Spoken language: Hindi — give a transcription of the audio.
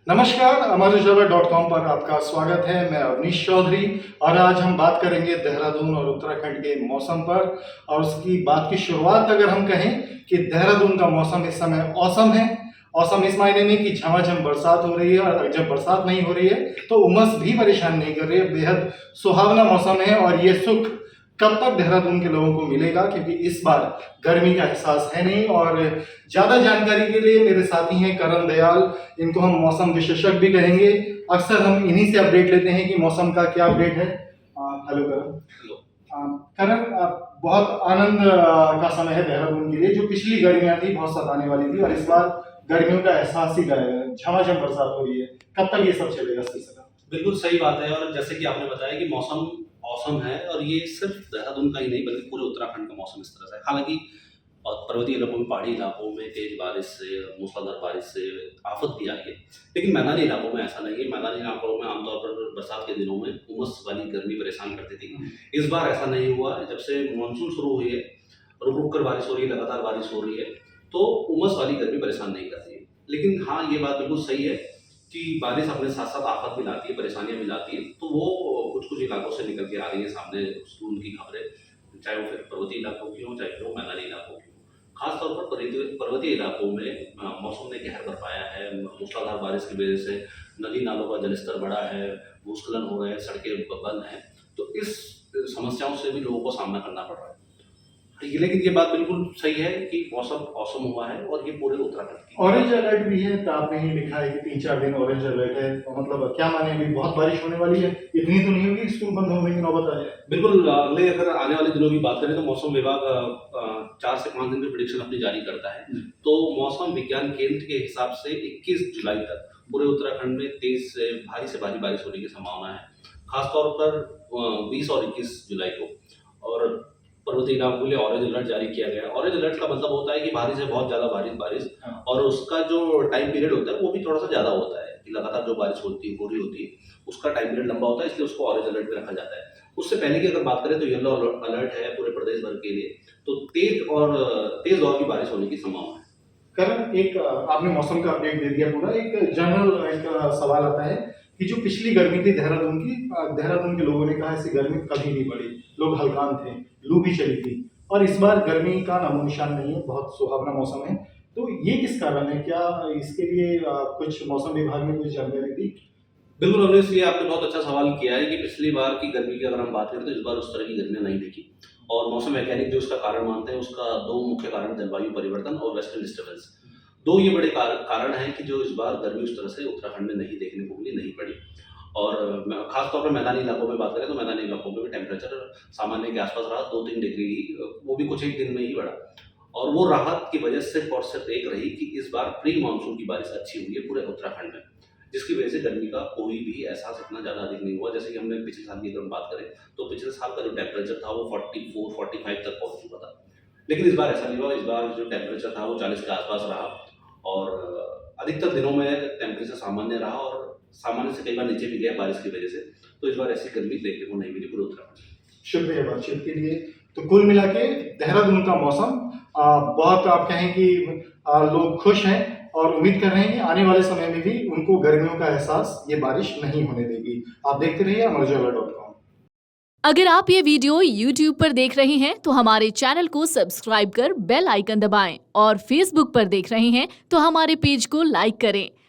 नमस्कार, अमरउजाला.com पर आपका स्वागत है। मैं अवनीश चौधरी और आज हम बात करेंगे देहरादून और उत्तराखंड के मौसम पर। और उसकी बात की शुरुआत अगर हम कहें कि देहरादून का मौसम इस समय औसम है। औसम इस मायने में कि झमाझम बरसात हो रही है और जब बरसात नहीं हो रही है तो उमस भी परेशान नहीं कर रही है। बेहद सुहावना मौसम है और ये सुख कब तक देहरादून के लोगों को मिलेगा, क्योंकि इस बार गर्मी का एहसास है नहीं। और ज्यादा जानकारी के लिए मेरे साथी हैं करण दयाल, इनको हम मौसम विशेषज्ञ भी कहेंगे। अक्सर हम इन्हीं से अपडेट लेते हैं कि मौसम का क्या अपडेट है। हेलो करण। हेलो। करण, बहुत आनंद का समय है देहरादून के लिए। जो पिछली गर्मियां थी बहुत सताने वाली थी और इस बार गर्मियों का एहसास ही गायब है। झमाझम बरसात हो रही है, कब तक ये सब चलेगा सिलसिला? बिल्कुल सही बात है। और जैसे कि आपने बताया कि मौसम औसम है और ये सिर्फ देहरादून का ही नहीं बल्कि पूरे उत्तराखंड का मौसम इस तरह से है। हालांकि पर्वतीय इलाकों में, पहाड़ी इलाकों में तेज बारिश से, मूसलाधार बारिश से आफत भी आई है, लेकिन मैदानी इलाकों में ऐसा नहीं है। मैदानी इलाकों में आमतौर पर बरसात के दिनों में उमस वाली गर्मी परेशान करती थी। इस बार ऐसा नहीं हुआ। जब से मानसून शुरू हुई है, रुक रुक कर बारिश हो रही है, लगातार बारिश हो रही है, तो उमस वाली गर्मी परेशान नहीं करती है। लेकिन हाँ, ये बात बिल्कुल सही है कि बारिश अपने साथ साथ आफत भी लाती है, परेशानियां भी लाती है। तो वो कुछ कुछ इलाकों से निकल के आ रही है सामने उनकी खबरें, चाहे वो फिर पर्वतीय इलाकों की हो, चाहे फिर वो मैदानी इलाकों की हो। खासतौर पर पर्वतीय इलाकों में मौसम ने कहर बरपाया है। मूसलाधार बारिश की वजह से नदी नालों का जलस्तर बढ़ा है, भूस्खलन हो रहे हैं, सड़कें बंद हैं। तो इस समस्याओं से भी लोगों को सामना करना पड़ रहा है। लेकिन ये बात बिल्कुल सही है कि मौसम औसम हुआ है और ये पूरे उत्तराखंड की। ऑरेंज अलर्ट भी है, तो आपने ही लिखा है कि 3-4 दिन ऑरेंज अलर्ट है। तो मतलब क्या माने, अभी बहुत बारिश होने वाली है? इतनी तो नहीं होगी स्कूल बंद होने की नौबत आ जाए? बिल्कुल। अगले अगर आने वाले दिनों की बात करें तो मौसम विभाग 4 से 5 दिन में प्रेडिक्शन अपनी जारी करता है। तो मौसम विज्ञान केंद्र के हिसाब से 21 जुलाई तक पूरे उत्तराखंड में तेज से भारी बारिश होने की संभावना है, खासतौर पर 20 और 21 जुलाई को। और पर्वतीय इलाकों के लिए ऑरेंज अलर्ट जारी किया गया है। ऑरेंज अलर्ट का मतलब होता है कि भारी से बहुत ज़्यादा बारिश हाँ। और उसका जो टाइम पीरियड होता है वो भी थोड़ा सा ज़्यादा होता है कि लगातार जो बारिश हो रही होती है उसका टाइम पीरियड लंबा होता है, इसलिए उसको ऑरेंज अलर्ट में रखा जाता है। उससे पहले की अगर बात करें तो येलो अलर्ट है पूरे प्रदेश भर के लिए। तो तेज दौर की बारिश होने की संभावना है। करण, एक आपने मौसम का अपडेट दे दिया पूरा। एक जनरल एक सवाल आता है कि जो पिछली गर्मी थी देहरादून की, देहरादून के लोगों ने कहा ऐसी गर्मी कभी नहीं पड़ी, लोग हल्कान थे, लू भी चली थी। और इस बार गर्मी का नामो निशान नहीं है, बहुत सुहावना मौसम है। तो ये किस कारण है? क्या इसके लिए कुछ मौसम विभाग ने कुछ जानकारी दी? बिल्कुल अवनीश, ये आपने बहुत अच्छा सवाल किया है कि पिछली बार की गर्मी की अगर हम बात करें तो इस बार उस तरह की गर्मियां नहीं देखी। और मौसम वैज्ञानिक जो उसका कारण मानते हैं, उसका 2 मुख्य कारण जलवायु परिवर्तन और वेस्टर्न डिस्टर्बेंस। 2 ये बड़े कारण हैं कि जो इस बार गर्मी उस तरह से उत्तराखंड में नहीं देखने को मिली, नहीं पड़ी। और खासतौर पर मैदानी इलाकों में बात करें तो मैदानी इलाकों में भी टेम्परेचर सामान्य के आसपास रहा, 2-3 डिग्री, वो भी कुछ एक दिन में ही बढ़ा। और वो राहत की वजह सिर्फ और सिर्फ एक रही कि इस बार प्री मानसून की बारिश अच्छी हुई है पूरे उत्तराखंड में, जिसकी वजह से गर्मी का कोई भी एहसास इतना ज़्यादा अधिक नहीं हुआ। जैसे कि हमने पिछले साल की अगर हम बात करें तो पिछले साल का जो टेम्परेचर था वो 44-45 तक पहुंच चुका था, लेकिन इस बार ऐसा नहीं हुआ। इस बार जो टेम्परेचर था वो 40 के आसपास रहा और अधिकतर दिनों में टेम्परेचर सामान्य रहा और सामान्य से कई बार नीचे भी गया बारिश की वजह से। तो इस बार ऐसी गर्मी देखने को नहीं मिली पूरे उत्तराखंड। शुक्रिया बातचीत के लिए। तो कुल मिला के देहरादून का मौसम बहुत, आप कहें कि लोग खुश हैं और उम्मीद कर रहे हैं कि आने वाले समय में भी उनको गर्मियों का एहसास ये बारिश नहीं होने देगी। आप देखते रहिए अमरउजाला.com। अगर आप ये वीडियो YouTube पर देख रहे हैं तो हमारे चैनल को सब्सक्राइब कर बेल आइकन दबाएं और Facebook पर देख रहे हैं तो हमारे पेज को लाइक करें।